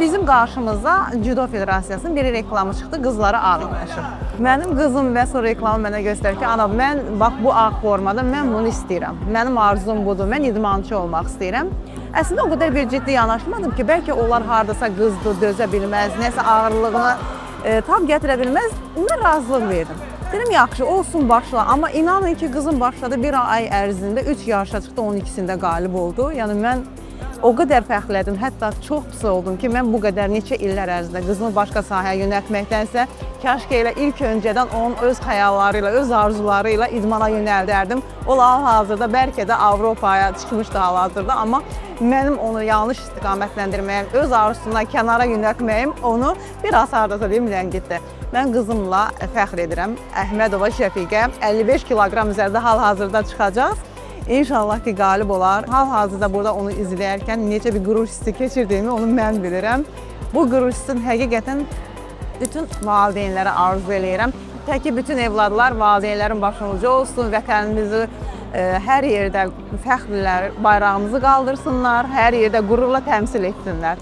bizim qarşımıza Judo Federasiyasının bir reklamı çıxdı, qızlara aidləşir. Mənim qızım və sonra reklamı mənə göstərir ki, ana mən bax bu ağ formada mən bunu istəyirəm. Mənim arzum budur, mən idmançı olmaq istəyirəm. Əslində o qədər bir ciddi yanaşmadım ki, bəlkə onlar hardasa qızdır, dözə bilməz, nəsə ağırlığına tam gətirə bilməz. Mən razılıq verdim. Dedim, yaxşı, olsun başla. Amma inanın ki, qızım başladı, bir ay ərzində 3 yarışa çıxdı, 12-sində qalib oldu. Yəni mən o qədər fəxrlədim, hətta çox pis oldum ki, mən bu qədər neçə illər ərzində qızımı başqa sahəyə yönəltməkdənsə, kəşkə elə ilk öncədən onun öz xəyalları ilə, öz arzuları ilə idmana yönəldərdim. O hal-hazırda bəlkə də Avropaya çıxmışdı hal-hazırda, amma mənim onu yanlış istiqamətləndirməyim, öz arzusundan kənara yönəltməyim onu biraz hardasa deyim ləngitdi. Mən qızımla fəxr edirəm. Əhmədova Şəfiqə 55 kiloqram üzərində hal-hazırda çıxacaq. İnşallah ki, qalib olar. Hal-hazırda burada onu izləyərkən necə bir qürur hissi keçirdiyimi onu mən bilirəm. Bu qürur hissini həqiqətən bütün valideynlərə arzu eləyirəm. Təki bütün evladlar valideynlərin başlanıcı olsun, vətənimizi hər yerdə fəxrlə bayrağımızı qaldırsınlar, hər yerdə qürurla təmsil etsinlər.